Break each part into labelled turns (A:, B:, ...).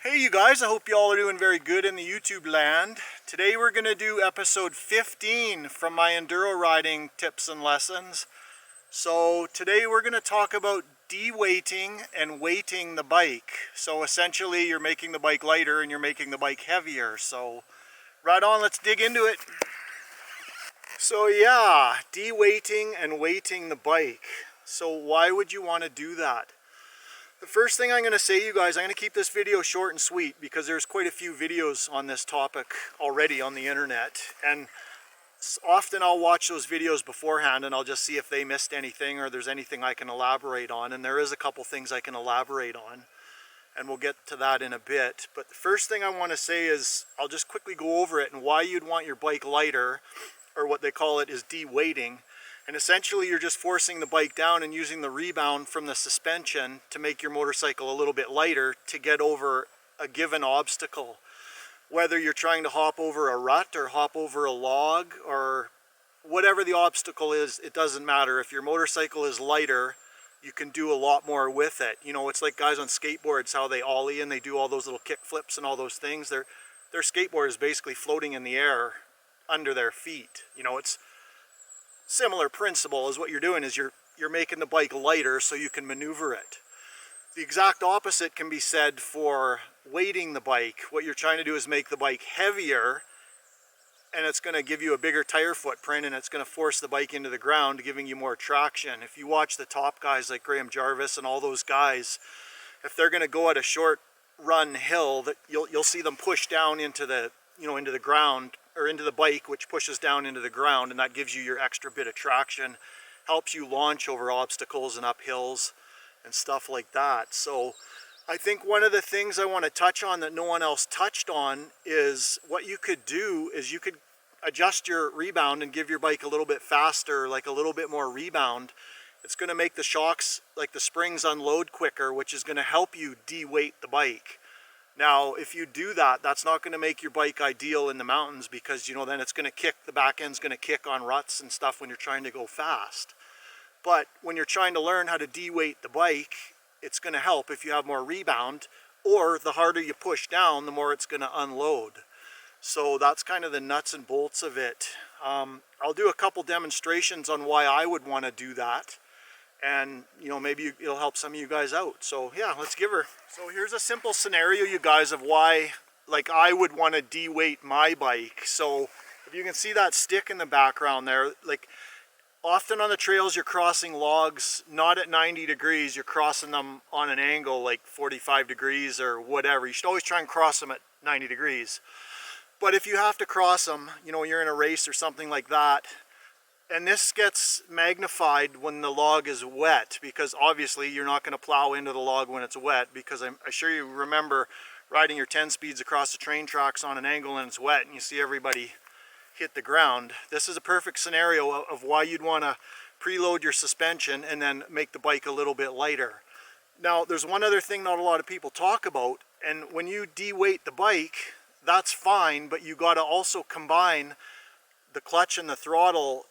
A: Hey you guys, I hope you all are doing very good in the YouTube land. Today we're going to do episode 15 from my enduro riding tips and lessons. So today we're going to talk about deweighting and weighting the bike. So essentially you're making the bike lighter and you're making the bike heavier. So right on, let's dig into it. So yeah, deweighting and weighting the bike. So why would you want to do that? The first thing I'm going to say, you guys, I'm going to keep this video short and sweet because there's quite a few videos on this topic already on the internet, and often I'll watch those videos beforehand and I'll just see if they missed anything or there's anything I can elaborate on, and there is a couple things I can elaborate on, and we'll get to that in a bit. But the first thing I want to say is I'll just quickly go over it and why you'd want your bike lighter, or what they call it is deweighting. And essentially you're just forcing the bike down and using the rebound from the suspension to make your motorcycle a little bit lighter to get over a given obstacle. Whether you're trying to hop over a rut or hop over a log or whatever the obstacle is, it doesn't matter. If your motorcycle is lighter, you can do a lot more with it. You know, it's like guys on skateboards, how they ollie and they do all those little kick flips and all those things. Their skateboard is basically floating in the air under their feet. You know, it's similar principle. Is what you're doing is you're making the bike lighter so you can maneuver it. The exact opposite can be said for weighting the bike. What you're trying to do is make the bike heavier, and it's going to give you a bigger tire footprint, and it's going to force the bike into the ground, giving you more traction. If you watch the top guys like Graham Jarvis and all those guys, if they're going to go at a short run hill, that you'll see them push down into the into the ground, or into the bike, which pushes down into the ground, and that gives you your extra bit of traction, helps you launch over obstacles and up hills and stuff like that. So I think one of the things I want to touch on that no one else touched on is what you could do is you could adjust your rebound and give your bike a little bit faster, like a little bit more rebound. It's going to make the shocks, like the springs, unload quicker, which is going to help you deweight the bike. Now, if you do that, that's not going to make your bike ideal in the mountains, because, you know, then it's going to kick, the back end's going to kick on ruts and stuff when you're trying to go fast. But when you're trying to learn how to deweight the bike, it's going to help if you have more rebound, or the harder you push down, the more it's going to unload. So that's kind of the nuts and bolts of it. I'll do a couple demonstrations on why I would want to do that. And, you know, maybe it'll help some of you guys out. So yeah, let's give her. So here's a simple scenario, you guys, of why, like, I would want to deweight my bike. So if you can see that stick in the background there, like, often on the trails you're crossing logs not at 90 degrees, you're crossing them on an angle like 45 degrees or whatever. You should always try and cross them at 90 degrees. But if you have to cross them, you know, you're in a race or something like that, and this gets magnified when the log is wet, because obviously you're not going to plow into the log when it's wet, because I'm sure you remember riding your 10 speeds across the train tracks on an angle and it's wet and you see everybody hit the ground. This is a perfect scenario of why you'd want to preload your suspension and then make the bike a little bit lighter. Now, there's one other thing not a lot of people talk about, and when you deweight the bike, that's fine, but you got to also combine the clutch and the throttle.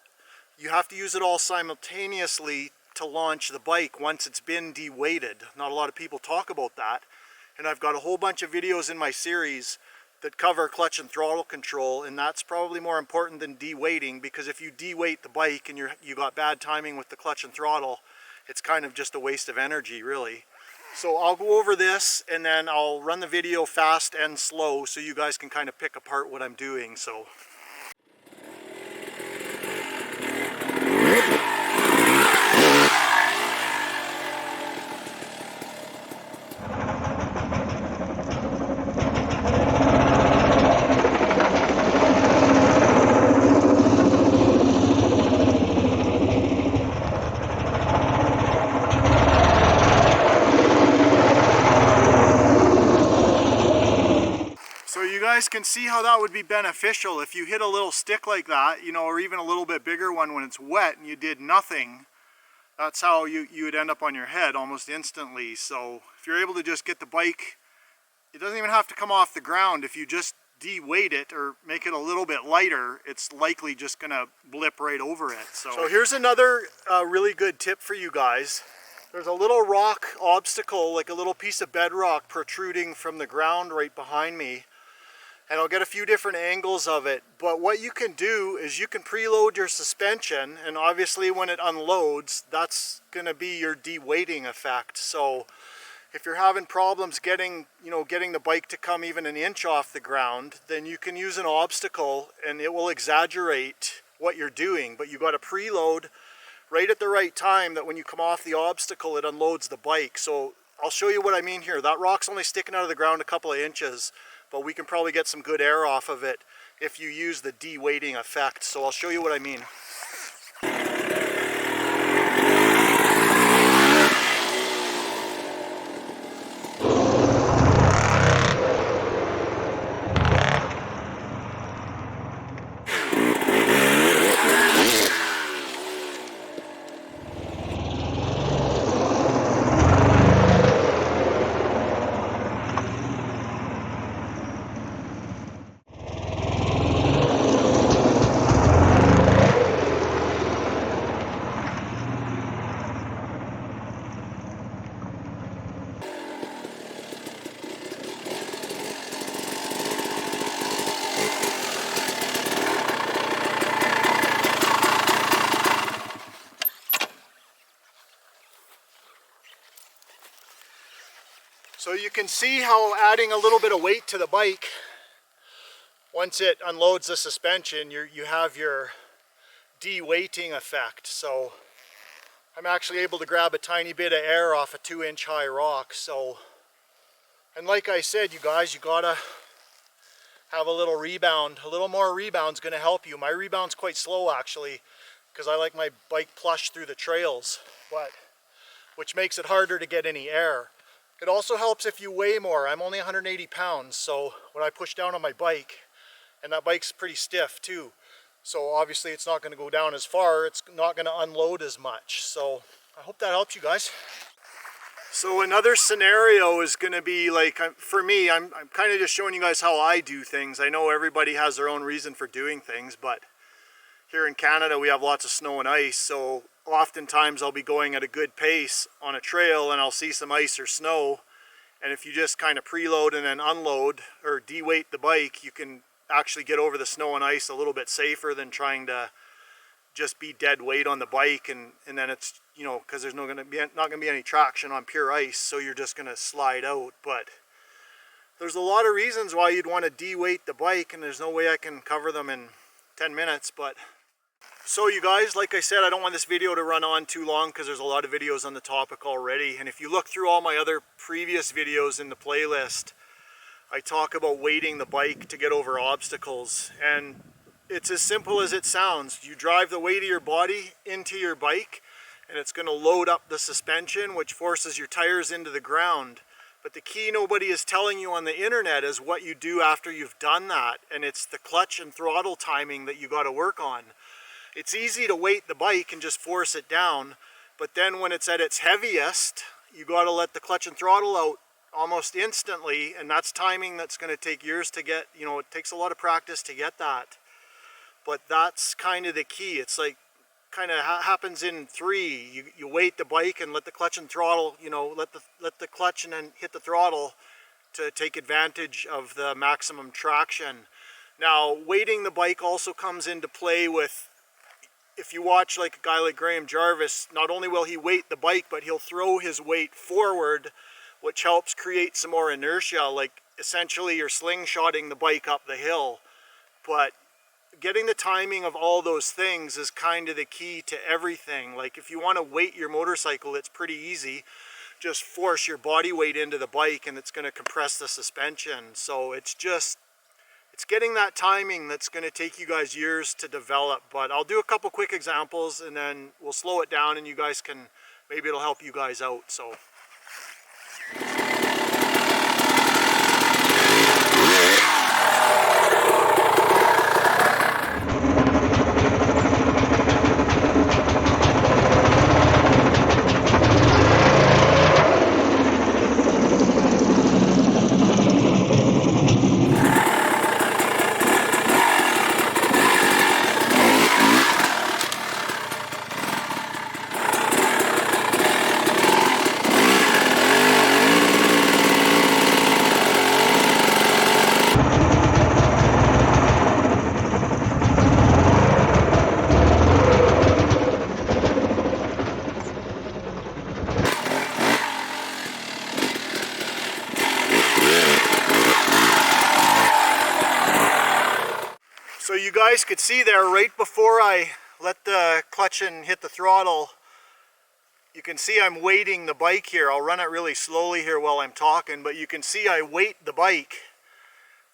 A: You have to use it all simultaneously to launch the bike once it's been deweighted. Not a lot of people talk about that. And I've got a whole bunch of videos in my series that cover clutch and throttle control, and that's probably more important than deweighting, because if you deweight the bike and you got bad timing with the clutch and throttle, it's kind of just a waste of energy, really. So I'll go over this and then I'll run the video fast and slow so you guys can kind of pick apart what I'm doing. So you guys can see how that would be beneficial if you hit a little stick like that, you know, or even a little bit bigger one when it's wet and you did nothing. That's how you would end up on your head almost instantly. So if you're able to just get the bike, it doesn't even have to come off the ground. If you just deweight it or make it a little bit lighter, it's likely just gonna blip right over it. So here's another really good tip for you guys. There's a little rock obstacle, like a little piece of bedrock protruding from the ground right behind me. And I'll get a few different angles of it. But what you can do is you can preload your suspension, and obviously when it unloads, that's going to be your deweighting effect. So if you're having problems getting the bike to come even an inch off the ground, then you can use an obstacle and it will exaggerate what you're doing. But you got to preload right at the right time, that when you come off the obstacle, it unloads the bike. So I'll show you what I mean here. That rock's only sticking out of the ground a couple of inches, but we can probably get some good air off of it if you use the deweighting effect. So I'll show you what I mean. So you can see how adding a little bit of weight to the bike, once it unloads the suspension, you have your deweighting effect. So I'm actually able to grab a tiny bit of air off a 2-inch high rock. So, and like I said, you guys, you gotta have a little rebound. A little more rebound's gonna help you. My rebound's quite slow actually, because I like my bike plush through the trails, which makes it harder to get any air. It also helps if you weigh more. I'm only 180 pounds, so when I push down on my bike, and that bike's pretty stiff too, so obviously it's not going to go down as far, it's not going to unload as much. So I hope that helps you guys. So another scenario is going to be like, for me, I'm kind of just showing you guys how I do things. I know everybody has their own reason for doing things, but here in Canada we have lots of snow and ice, so oftentimes I'll be going at a good pace on a trail and I'll see some ice or snow, and if you just kind of preload and then unload or deweight the bike, you can actually get over the snow and ice a little bit safer than trying to just be dead weight on the bike, and then it's, you know, because there's not going to be any traction on pure ice, so you're just going to slide out. But there's a lot of reasons why you'd want to deweight the bike, and there's no way I can cover them in 10 minutes, but so you guys, like I said, I don't want this video to run on too long because there's a lot of videos on the topic already. And if you look through all my other previous videos in the playlist, I talk about weighting the bike to get over obstacles. And it's as simple as it sounds. You drive the weight of your body into your bike and it's going to load up the suspension, which forces your tires into the ground. But the key nobody is telling you on the internet is what you do after you've done that. And it's the clutch and throttle timing that you got to work on. It's easy to weight the bike and just force it down, but then when it's at its heaviest, you got to let the clutch and throttle out almost instantly, and that's timing that's going to take years to get. You know, it takes a lot of practice to get that, but that's kind of the key. It's like kind of happens in three. You weight the bike and let the clutch and throttle, you know, let the clutch and then hit the throttle to take advantage of the maximum traction. Now, weighting the bike also comes into play with, if you watch like a guy like Graham Jarvis, not only will he weight the bike, but he'll throw his weight forward, which helps create some more inertia. Like essentially you're slingshotting the bike up the hill. But getting the timing of all those things is kind of the key to everything. Like if you want to weight your motorcycle, it's pretty easy. Just force your body weight into the bike and it's going to compress the suspension. So it's getting that timing that's going to take you guys years to develop. But I'll do a couple quick examples and then we'll slow it down and you guys can, maybe it'll help you guys out. So you guys could see there, right before I let the clutch and hit the throttle, you can see I'm weighting the bike here. I'll run it really slowly here while I'm talking, but you can see I weight the bike.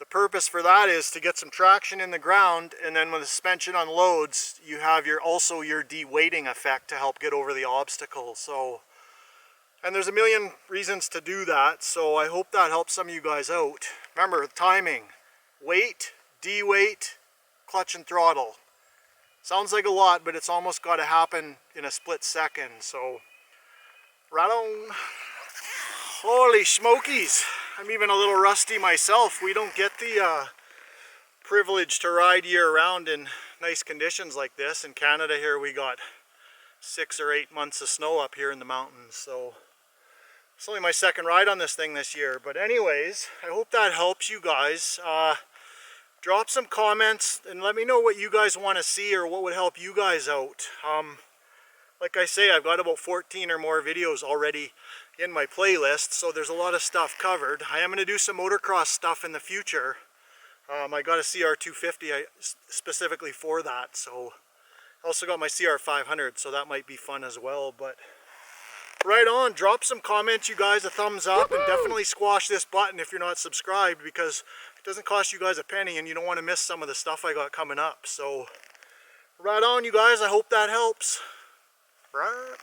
A: The purpose for that is to get some traction in the ground, and then when the suspension unloads, you have also your deweighting effect to help get over the obstacle. So, and there's a million reasons to do that, so I hope that helps some of you guys out. Remember, timing, weight, deweight, clutch and throttle. Sounds like a lot, but it's almost got to happen in a split second. So, right on. Holy smokies. I'm even a little rusty myself. We don't get the privilege to ride year-round in nice conditions like this. In Canada here, we got 6 or 8 months of snow up here in the mountains. So, it's only my second ride on this thing this year. But anyways, I hope that helps you guys. Drop some comments and let me know what you guys want to see or what would help you guys out. Like I say, I've got about 14 or more videos already in my playlist, so there's a lot of stuff covered. I am going to do some motocross stuff in the future. I got a CR250 specifically for that, so I also got my CR500, so that might be fun as well. But right on, drop some comments, you guys, a thumbs up, and definitely squash this button if you're not subscribed, because it doesn't cost you guys a penny and you don't want to miss some of the stuff I got coming up. So right on, you guys, I hope that helps. Right.